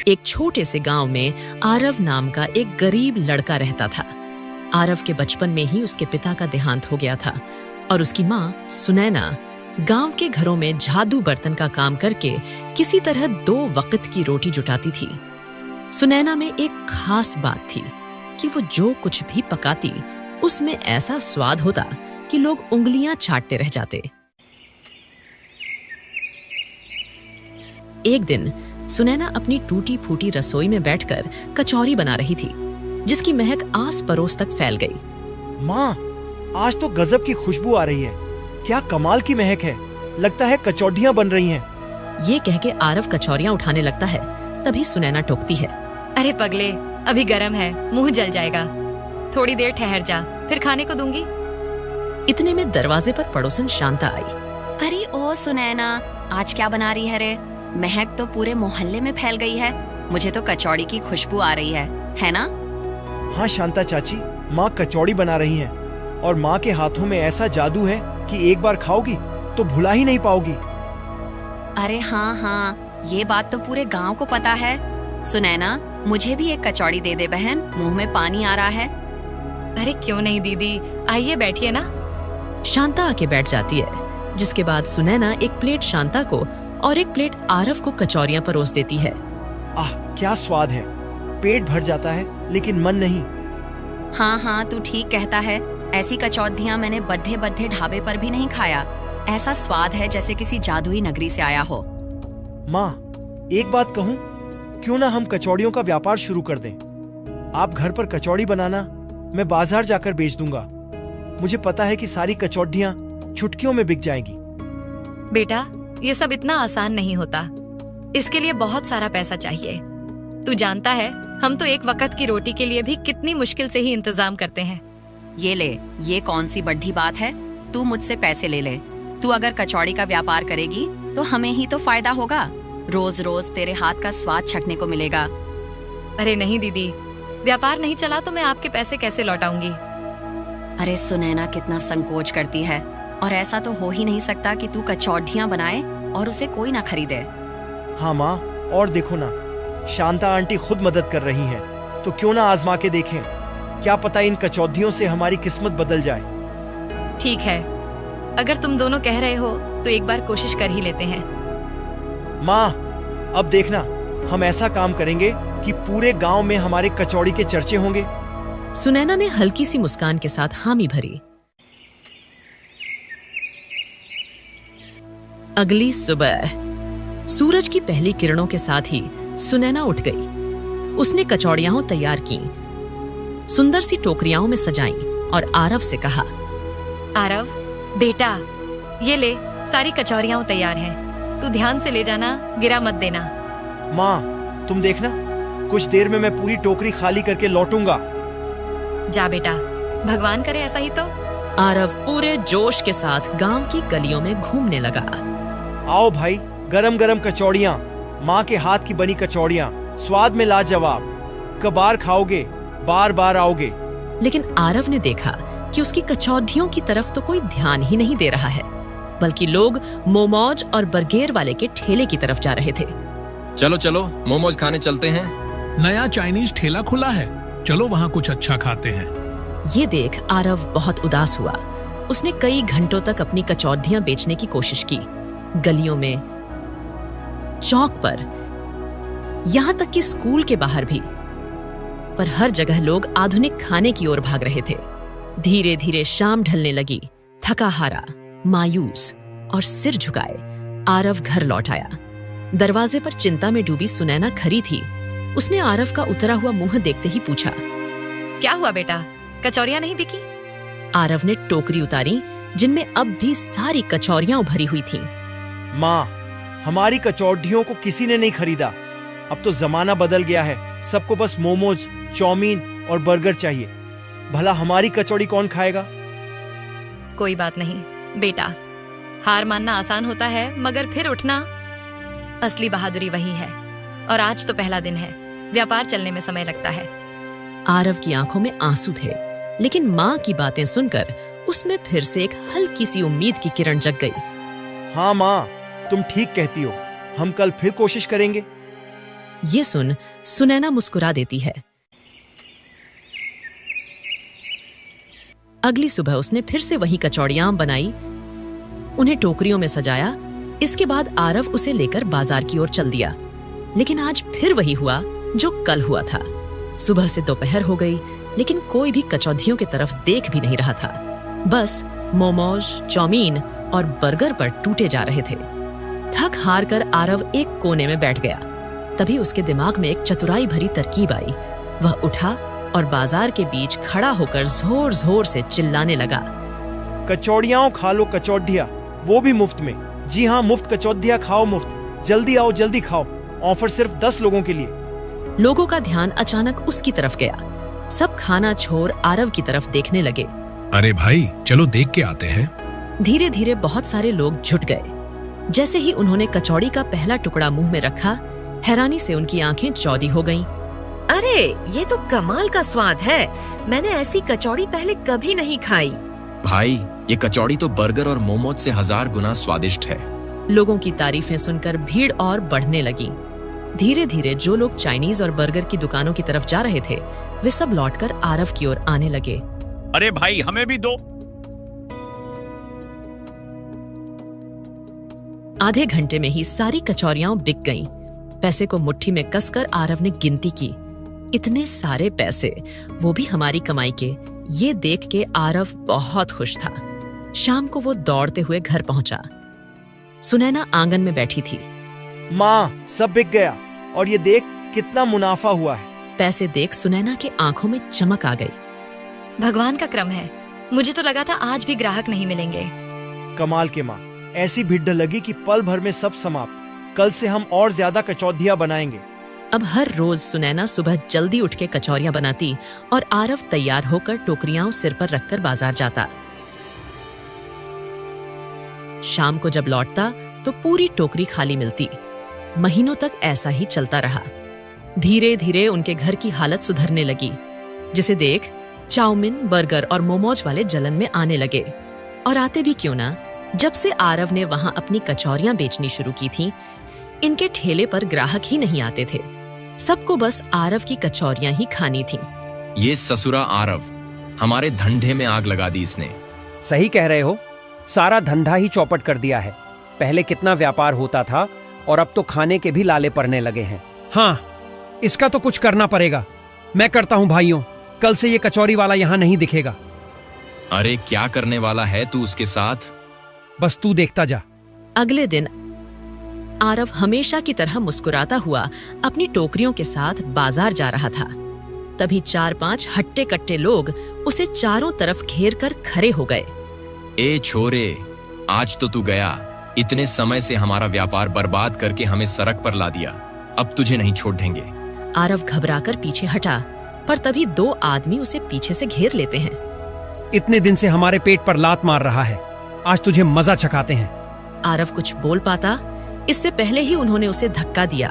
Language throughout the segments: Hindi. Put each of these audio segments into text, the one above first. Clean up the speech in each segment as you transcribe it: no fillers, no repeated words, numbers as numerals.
एक छोटे से गांव में आरव नाम का एक गरीब लड़का रहता था। आरव के बचपन में ही उसके पिता का देहांत हो गया था और उसकी माँ सुनैना गांव के घरों में जादू बर्तन का काम करके किसी तरह 2 वक्त की रोटी जुटाती थी। सुनैना में एक खास बात थी कि वो जो कुछ भी पकाती उसमें ऐसा स्वाद होता कि लोग उंगलियां चाटते रह जाते। एक दिन सुनैना अपनी टूटी फूटी रसोई में बैठकर कचौरी बना रही थी, जिसकी महक आस पड़ोस तक फैल गई। माँ, आज तो गजब की खुशबू आ रही है। क्या कमाल की महक है। लगता है कचौड़ियाँ बन रही हैं। ये कह के आरव कचौरियां उठाने लगता है, तभी सुनैना टोकती है। अरे पगले, अभी गर्म है, मुंह जल जाएगा। थोड़ी देर ठहर जा, फिर खाने को दूंगी। इतने में दरवाजे पर पड़ोसन शांता आई। अरे ओ सुनैना, आज क्या बना रही है रे? महक तो पूरे मोहल्ले में फैल गई है। मुझे तो कचौड़ी की खुशबू आ रही है ना? हाँ शांता चाची, माँ कचौड़ी बना रही हैं और माँ के हाथों में ऐसा जादू है कि एक बार खाओगी तो भुला ही नहीं पाओगी। अरे हाँ, ये बात तो पूरे गांव को पता है। सुनैना, मुझे भी एक कचौड़ी दे दे बहन, मुंह में पानी आ रहा है। अरे क्यों नहीं दीदी, आइए बैठिए ना। शांता आके बैठ जाती है, जिसके बाद सुनैना एक प्लेट शांता को और एक प्लेट आरव को कचौरियां परोस देती है। आह, क्या स्वाद है। पेट भर जाता है लेकिन मन नहीं। हाँ, तू ठीक कहता है। ऐसी कचौड़ियाँ मैंने बड़े बड़े ढाबे पर भी नहीं खाया। ऐसा स्वाद है जैसे किसी जादुई नगरी से आया हो। माँ, एक बात कहूँ, क्यों ना हम कचौड़ियों का व्यापार शुरू कर दें। आप घर पर कचौड़ी बनाना, मैं बाजार जाकर बेच दूंगा। मुझे पता है कि सारी कचौड़ियाँ चुटकियों में बिक जाएंगी। बेटा, ये सब इतना आसान नहीं होता। इसके लिए बहुत सारा पैसा चाहिए। तू जानता है, हम तो एक वक्त की रोटी के लिए भी कितनी मुश्किल से ही इंतजाम करते हैं। ये ले, ये कौन सी बड़ी बात है? तू मुझसे पैसे ले ले। तू अगर कचौड़ी का व्यापार करेगी तो हमें ही तो फायदा होगा। रोज रोज तेरे हाथ का स्वाद चखने को मिलेगा। अरे नहीं दीदी, व्यापार नहीं चला तो मैं आपके पैसे कैसे लौटाऊंगी? अरे सुनैना कितना संकोच करती है, और ऐसा तो हो ही नहीं सकता कि तू कचौड़ियाँ बनाए और उसे कोई ना खरीदे। हाँ माँ, और देखो ना, शांता आंटी खुद मदद कर रही हैं, तो क्यों ना आजमा के देखें। क्या पता इन कचौड़ियों से हमारी किस्मत बदल जाए। ठीक है, अगर तुम दोनों कह रहे हो तो एक बार कोशिश कर ही लेते हैं। माँ, अब देखना, हम ऐसा काम करेंगे कि पूरे गांव में हमारे कचौड़ी के चर्चे होंगे। सुनैना ने हल्की सी मुस्कान के साथ हामी भरी। अगली सुबह सूरज की पहली किरणों के साथ ही सुनैना उठ गई। उसने कचौड़ियां तैयार की, सुंदर सी टोकरियां में सजाई और आरव से कहा, आरव बेटा, ये ले, सारी कचौरियां तैयार हैं। तू ध्यान से ले जाना, गिरा मत देना। माँ, तुम देखना, कुछ देर में मैं पूरी टोकरी खाली करके लौटूंगा। जा बेटा, भगवान करे ऐसा ही तो। आरव पूरे जोश के साथ गांव की गलियों में घूमने लगा। आओ भाई, गरम गरम कचौड़ियाँ, माँ के हाथ की बनी कचौड़ियाँ, स्वाद में लाजवाब। कबार खाओगे, बार बार आओगे। लेकिन आरव ने देखा कि उसकी कचौड़ियों की तरफ तो कोई ध्यान ही नहीं दे रहा है, बल्कि लोग मोमोज और बर्गर वाले के ठेले की तरफ जा रहे थे। चलो चलो, मोमोज खाने चलते हैं। नया चाइनीज ठेला खुला है, चलो वहाँ कुछ अच्छा खाते हैं। ये देख आरव बहुत उदास हुआ। उसने कई घंटों तक अपनी कचौड़ियां बेचने की कोशिश की, गलियों में, चौक पर, यहां तक कि स्कूल के बाहर भी, पर हर जगह लोग आधुनिक खाने की ओर भाग रहे थे। धीरे धीरे शाम ढलने लगी। थका हारा, मायूस और सिर झुकाए आरव घर लौट आया। दरवाजे पर चिंता में डूबी सुनैना खड़ी थी। उसने आरव का उतरा हुआ मुंह देखते ही पूछा, क्या हुआ बेटा, कचौरियां नहीं बिकी? आरव ने टोकरी उतारी, जिनमें अब भी सारी कचौरियां भरी हुई थीं। माँ, हमारी कचौड़ियों को किसी ने नहीं खरीदा। अब तो जमाना बदल गया है, सबको बस मोमोज, चाउमीन और बर्गर चाहिए। भला हमारी कचौड़ी कौन खाएगा? कोई बात नहीं बेटा, हार मानना आसान होता है, मगर फिर उठना असली बहादुरी वही है। और आज तो पहला दिन है, व्यापार चलने में समय लगता है। आरव की आंखों में आंसू थे, लेकिन माँ की बातें सुनकर उसमें फिर से एक हल्की सी उम्मीद की किरण जग गई। हाँ माँ, तुम ठीक कहती हो, हम कल फिर कोशिश करेंगे। ये सुन सुनैना मुस्कुरा देती है। अगली सुबह उसने फिर से वही कचौड़ियां बनाई, उन्हें टोकरियों में सजाया। इसके बाद आरव उसे लेकर बाजार की ओर चल दिया। लेकिन आज फिर वही हुआ जो कल हुआ था। सुबह से दोपहर हो गई, लेकिन कोई भी कचौधियों की तरफ देख भी नहीं रहा था। बस मोमोज, चाउमीन और बर्गर पर टूटे जा रहे थे। थक हार कर आरव एक कोने में बैठ गया। तभी उसके दिमाग में एक चतुराई भरी तरकीब आई। वह उठा और बाजार के बीच खड़ा होकर जोर जोर से चिल्लाने लगा, कचौड़ियाओं खा लो कचौडिया, वो भी मुफ्त में। जी हाँ, मुफ्त कचौडिया खाओ, मुफ्त। जल्दी आओ, जल्दी खाओ। ऑफर सिर्फ 10 लोगों के लिए। लोगों का ध्यान अचानक उसकी तरफ गया। सब खाना छोड़ आरव की तरफ देखने लगे। अरे भाई, चलो देख के आते हैं। धीरे धीरे बहुत सारे लोग जुट गए। जैसे ही उन्होंने कचौड़ी का पहला टुकड़ा मुंह में रखा, हैरानी से उनकी आंखें चौड़ी हो गईं। अरे ये तो कमाल का स्वाद है, मैंने ऐसी कचौड़ी पहले कभी नहीं खाई। भाई, ये कचौड़ी तो बर्गर और मोमोज से 1000 गुना स्वादिष्ट है। लोगों की तारीफें सुनकर भीड़ और बढ़ने लगी। धीरे धीरे जो लोग चाइनीज और बर्गर की दुकानों की तरफ जा रहे थे, वे सब लौटकर आरव की ओर आने लगे। अरे भाई, हमें भी दो। आधे घंटे में ही सारी कचौरियां बिक गईं। पैसे को मुट्ठी में कसकर आरव ने गिनती की। इतने सारे पैसे, वो भी हमारी कमाई के। ये देख के आरव बहुत खुश था। शाम को वो दौड़ते हुए घर पहुंचा। सुनैना आंगन में बैठी थी। माँ, सब बिक गया और ये देख कितना मुनाफा हुआ है। पैसे देख सुनैना के आंखों में चमक आ गई। भगवान का क्रम है, मुझे तो लगा था आज भी ग्राहक नहीं मिलेंगे। कमाल के माँ, ऐसी भीड़ लगी कि पल भर में सब समाप्त। कल से हम और ज्यादा कचौदियां बनाएंगे। अब हर रोज सुनैना सुबह जल्दी उठ के कचौरियां बनाती और आरव तैयार होकर टोकरियां सिर पर रखकर बाजार जाता। शाम को जब लौटता तो पूरी टोकरी खाली मिलती। महीनों तक ऐसा ही चलता रहा। धीरे धीरे उनके घर की हालत सुधरने लगी, जिसे देख चाउमीन, बर्गर और मोमोज वाले जलन में आने लगे। और आते भी क्यों ना, जब से आरव ने वहां अपनी कचौरियां बेचनी शुरू की थीं, इनके ठेले पर ग्राहक ही नहीं आते थे। सबको बस आरव की कचौरियां ही खानी थीं। ये ससुरा आरव, हमारे धंधे में आग लगा दी इसने। सही कह रहे हो, सारा धंधा ही चौपट कर दिया है। पहले कितना व्यापार होता था और अब तो खाने के भी लाले पड़ने लगे हैं। हाँ, इसका तो कुछ करना पड़ेगा। मैं करता हूँ भाइयों, कल से ये कचौरी वाला यहाँ नहीं दिखेगा। अरे क्या करने वाला है तू उसके साथ? बस तू देखता जा। अगले दिन आरव हमेशा की तरह मुस्कुराता हुआ अपनी टोकरियों के साथ बाजार जा रहा था। तभी 4-5 हट्टे कट्टे लोग उसे चारों तरफ घेर कर खड़े हो गए। ए छोरे, आज तो तू गया। इतने समय से हमारा व्यापार बर्बाद करके हमें सड़क पर ला दिया। अब तुझे नहीं छोड़ देंगे। आरव घबराकर पीछे हटा, पर तभी 2 आदमी उसे पीछे से घेर लेते हैं। इतने दिन से हमारे पेट पर लात मार रहा है, आज तुझे मजा चखाते हैं। आरव कुछ बोल पाता, इससे पहले ही उन्होंने उसे धक्का दिया।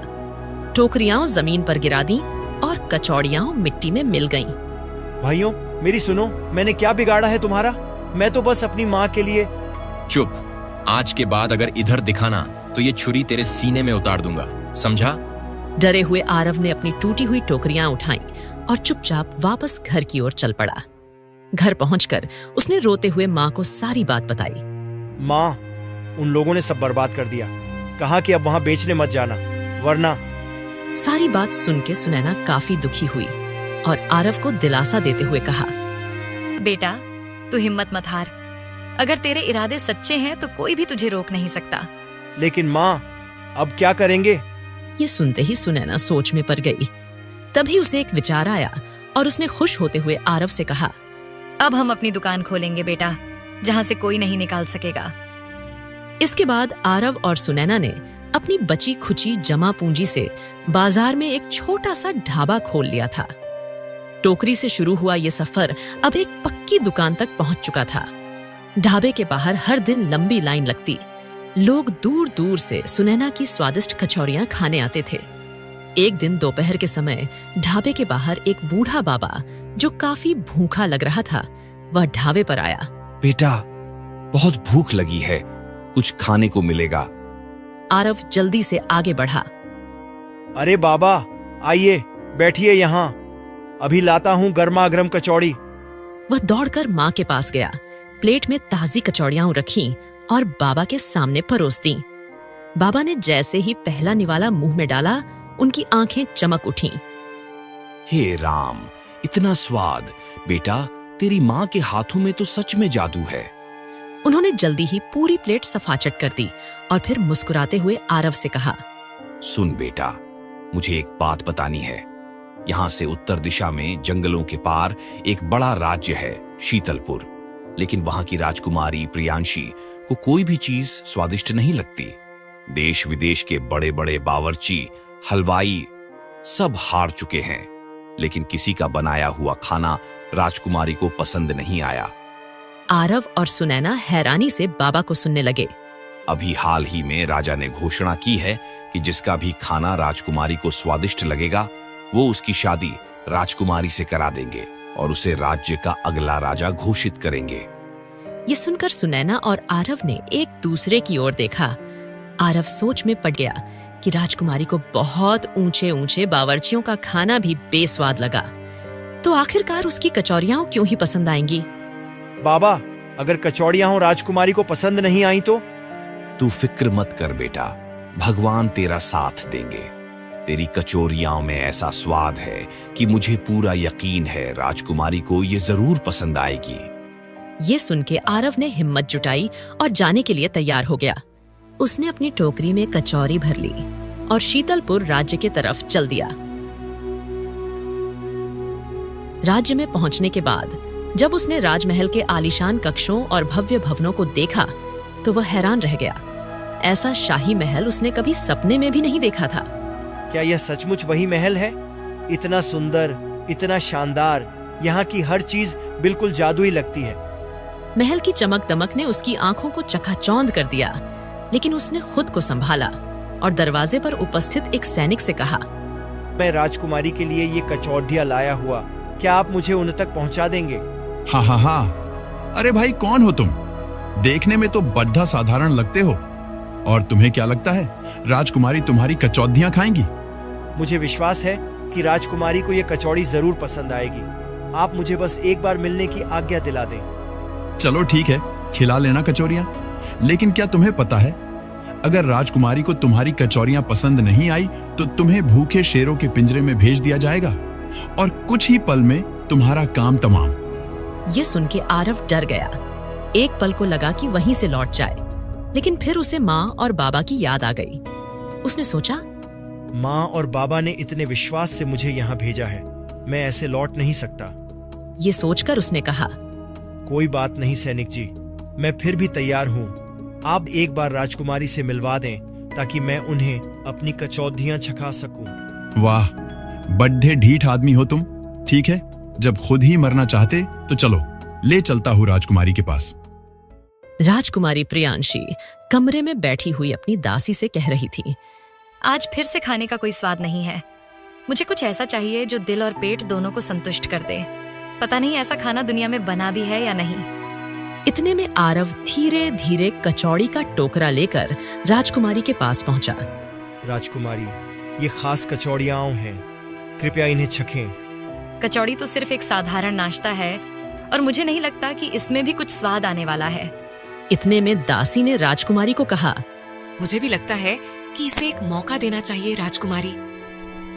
टोकरियां जमीन पर गिरा दी और कचौड़ियां मिट्टी में मिल गईं। भाइयों, मेरी सुनो, मैंने क्या बिगाड़ा है तुम्हारा? मैं तो बस अपनी माँ के लिए। चुप। आज के बाद अगर इधर दिखाना तो ये छुरी तेरे सीने में उतार दूंगा, समझा? डरे हुए आरव ने अपनी टूटी हुई टोकरियां उठाईं और चुपचाप वापस घर की ओर चल पड़ा। घर पहुंचकर उसने रोते हुए माँ को सारी बात बताई। माँ, उन लोगों ने सब बर्बाद कर दिया। कहा कि अब वहां बेचने मत जाना, वरना। सारी बात सुन के सुनैना काफी दुखी हुई और आरव को दिलासा देते हुए कहा, बेटा, तू हिम्मत मत हार। अगर तेरे इरादे सच्चे हैं तो कोई भी तुझे रोक नहीं सकता। लेकिन माँ, अब क्या करेंगे? ये सुनते ही सुनैना सोच में पड़ गई। तभी उसे एक विचार आया और उसने खुश होते हुए आरव से कहा, अब हम अपनी दुकान खोलेंगे बेटा, जहाँ से कोई नहीं निकाल सकेगा। इसके बाद आरव और सुनैना ने अपनी बची खुची जमा पूंजी से बाजार में एक छोटा सा ढाबा खोल लिया था। टोकरी से शुरू हुआ ये सफर अब एक पक्की दुकान तक पहुंच चुका था। ढाबे के बाहर हर दिन लंबी लाइन लगती। लोग दूर दूर से सुनैना की स्वादिष्ट कचौरियां खाने आते थे। एक दिन दोपहर के समय ढाबे के बाहर एक बूढ़ा बाबा, जो काफी भूखा लग रहा था, वह ढाबे पर आया। बेटा, बहुत भूख लगी है, कुछ खाने को मिलेगा? आरव जल्दी से आगे बढ़ा। अरे बाबा, आइए बैठिए यहाँ, अभी लाता हूँ गर्मा गर्म कचौड़ी। वह दौड़कर माँ के पास गया, प्लेट में ताजी कचौड़ियां रखीं और बाबा के सामने परोस दी। बाबा ने जैसे ही पहला निवाला मुंह में डाला, उनकी आंखें चमक उठीं। हे राम, इतना स्वाद! बेटा, तेरी माँ के हाथों में तो सच में जादू है। उन्होंने जल्दी ही पूरी प्लेट सफाचट कर दी और फिर मुस्कुराते हुए आरव से कहा, सुन बेटा, मुझे एक बात बतानी है। यहाँ से उत्तर दिशा में जंगलों के पार एक बड़ा राज्य है, शीतलपुर। लेकिन वहां की राजकुमारी प्रियांशी को कोई भी चीज स्वादिष्ट नहीं लगती। देश विदेश के बड़े बड़े बावर्ची, हलवाई सब हार चुके हैं, लेकिन किसी का बनाया हुआ खाना राजकुमारी को पसंद नहीं आया। आरव और सुनैना हैरानी से बाबा को सुनने लगे। अभी हाल ही में राजा ने घोषणा की है कि जिसका भी खाना राजकुमारी को स्वादिष्ट लगेगा, वो उसकी शादी राजकुमारी से करा देंगे और उसे राज्य का अगला राजा घोषित करेंगे। ये सुनकर सुनैना और आरव ने एक दूसरे की ओर देखा। आरव सोच में पड़ गया कि राजकुमारी को बहुत ऊंचे ऊंचे बावर्चियों का खाना भी बेस्वाद लगा, तो आखिरकार उसकी कचौरियां क्यों ही पसंद आएंगी। बाबा, अगर कचौड़ियां हो राजकुमारी को पसंद नहीं आई तो? तू फिक्र मत कर बेटा, भगवान तेरा साथ देंगे। तेरी कचौरियां में ऐसा स्वाद है कि मुझे पूरा यकीन है राजकुमारी को ये जरूर पसंद आएगी। ये सुन के आरव ने हिम्मत जुटाई और जाने के लिए तैयार हो गया। उसने अपनी टोकरी में कचौरी भर ली और शीतलपुर राज्य की तरफ चल दिया। राज्य में पहुंचने के बाद जब उसने राजमहल के आलीशान कक्षों और भव्य भवनों को देखा, तो वह हैरान रह गया। ऐसा शाही महल उसने कभी सपने में भी नहीं देखा था। क्या यह सचमुच वही महल है? इतना सुंदर, इतना शानदार, यहाँ की हर चीज बिल्कुल जादुई लगती है। महल की चमक दमक ने उसकी आंखों को चकाचौंध कर दिया, लेकिन उसने खुद को संभाला और दरवाजे पर उपस्थित एक सैनिक से कहा, मैं राजकुमारी के लिए ये कचौड़ियां लाया हुआ, क्या आप मुझे उन तक पहुंचा देंगे? हाँ हाँ हाँ। अरे भाई, कौन हो तुम? देखने में तो बड्ढा साधारण लगते हो। और तुम्हें क्या लगता है राजकुमारी तुम्हारी कचौड़ियां खाएंगी? मुझे विश्वास है कि राजकुमारी को ये कचौड़ी जरूर पसंद आएगी। आप मुझे बस एक बार मिलने की आज्ञा दिला दें। चलो ठीक है, खिला लेना कचौरियां। लेकिन क्या तुम्हें पता है, अगर राजकुमारी को तुम्हारी कचौरियां पसंद नहीं आई तो तुम्हें भूखे शेरों के पिंजरे में भेज दिया जाएगा और कुछ ही पल में तुम्हारा काम तमाम। ये सुन के आरव डर गया। एक पल को लगा कि वहीं से लौट जाए, लेकिन फिर उसे माँ और बाबा की याद आ गई। उसने सोचा, माँ और बाबा ने इतने विश्वास से मुझे यहाँ भेजा है, मैं ऐसे लौट नहीं सकता। ये सोचकर उसने कहा, कोई बात नहीं सैनिक जी, मैं फिर भी तैयार हूँ। आप एक बार राजकुमारी से मिलवा दें ताकि मैं उन्हें अपनी कचौड़ियां छका सकूं। वाह, बड्ढे ढीठ आदमी हो तुम। ठीक है, जब खुद ही मरना चाहते तो चलो, ले चलता हूँ राजकुमारी के पास। राजकुमारी प्रियांशी कमरे में बैठी हुई अपनी दासी से कह रही थी, आज फिर से खाने का कोई स्वाद नहीं है। मुझे कुछ ऐसा चाहिए जो दिल और पेट दोनों को संतुष्ट कर दे। पता नहीं ऐसा खाना दुनिया में बना भी है या नहीं। इतने में आरव धीरे धीरे कचौड़ी का टोकरा लेकर राजकुमारी के पास पहुंचा। राजकुमारी, ये खास कचौड़ियां हैं, कृपया इन्हें छकें। कचौड़ी तो सिर्फ एक साधारण नाश्ता है और मुझे नहीं लगता कि इसमें भी कुछ स्वाद आने वाला है। इतने में दासी ने राजकुमारी को कहा, मुझे भी लगता है कि इसे एक मौका देना चाहिए राजकुमारी।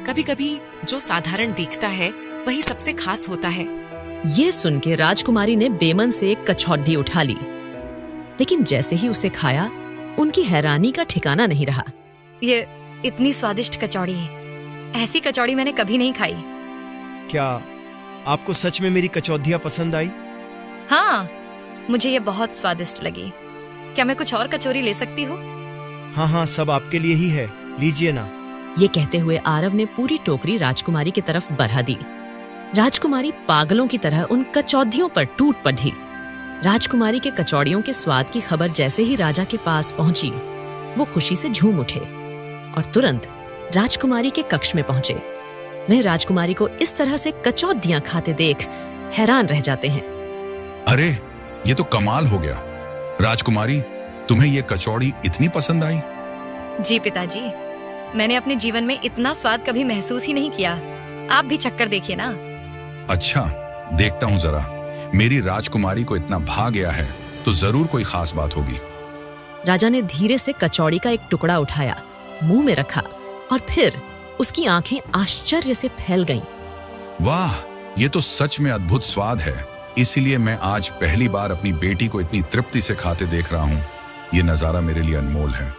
कभी कभी जो साधारण दिखता है वही सबसे खास होता है। ये सुन के राजकुमारी ने बेमन से एक कचौड़ी उठा ली, लेकिन जैसे ही उसे खाया, उनकी हैरानी का ठिकाना नहीं रहा। ये इतनी स्वादिष्ट कचौड़ी, ऐसी कचौड़ी मैंने कभी नहीं खाई। क्या आपको सच में मेरी कचौड़ियां पसंद आई? हाँ, मुझे ये बहुत स्वादिष्ट लगी। क्या मैं कुछ और कचौरी ले सकती हूँ? हाँ हाँ, सब आपके लिए ही है, लीजिए ना। ये कहते हुए आरव ने पूरी टोकरी राजकुमारी की तरफ बढ़ा दी। राजकुमारी पागलों की तरह उन कचौड़ियों पर टूट पड़ी। राजकुमारी के कचौड़ियों के स्वाद की खबर जैसे ही राजा के पास पहुंची, वो खुशी से झूम उठे और तुरंत राजकुमारी के कक्ष में पहुंचे। वे राजकुमारी को इस तरह से कचौड़ियां खाते देख हैरान रह जाते हैं। अरे, ये तो कमाल हो गया। राजकुमारी, तुम्हें ये कचौड़ी इतनी पसंद आई? जी पिताजी, मैंने अपने जीवन में इतना स्वाद कभी महसूस ही नहीं किया। आप भी चक्कर देखिए ना। अच्छा, देखता हूँ जरा। मेरी राजकुमारी को इतना भा गया है तो जरूर कोई खास बात होगी। राजा ने धीरे से कचौड़ी का एक टुकड़ा उठाया, मुंह में रखा और फिर उसकी आंखें आश्चर्य से फैल गईं। वाह, ये तो सच में अद्भुत स्वाद है। इसीलिए मैं आज पहली बार अपनी बेटी को इतनी तृप्ति से खाते देख रहा हूँ। ये नजारा मेरे लिए अनमोल है।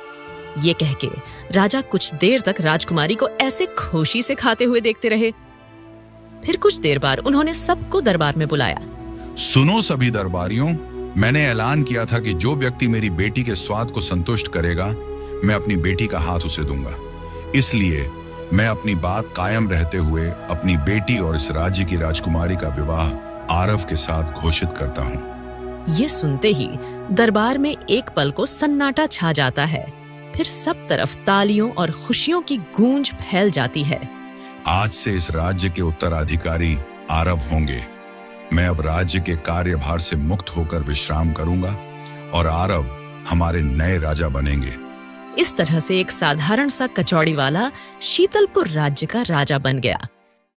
ये कह के राजा कुछ देर तक राजकुमारी को ऐसे खुशी से खाते हुए देखते रहे। फिर कुछ देर बाद उन्होंने सबको दरबार में बुलाया। सुनो सभी दरबारियों, मैंने ऐलान किया था कि जो व्यक्ति मेरी बेटी के स्वाद को संतुष्ट करेगा, मैं अपनी बेटी का हाथ उसे दूंगा। इसलिए मैं अपनी बात कायम रहते हुए अपनी बेटी और इस राज्य की राजकुमारी का विवाह आरव के साथ घोषित करता हूँ। ये सुनते ही दरबार में एक पल को सन्नाटा छा जाता है। फिर सब तरफ तालियों और खुशियों की गूंज फैल जाती है। आज से इस राज्य के उत्तराधिकारी आरव होंगे। मैं अब राज्य के कार्यभार से मुक्त होकर विश्राम करूंगा और आरव हमारे नए राजा बनेंगे। इस तरह से एक साधारण सा कचौड़ी वाला शीतलपुर राज्य का राजा बन गया।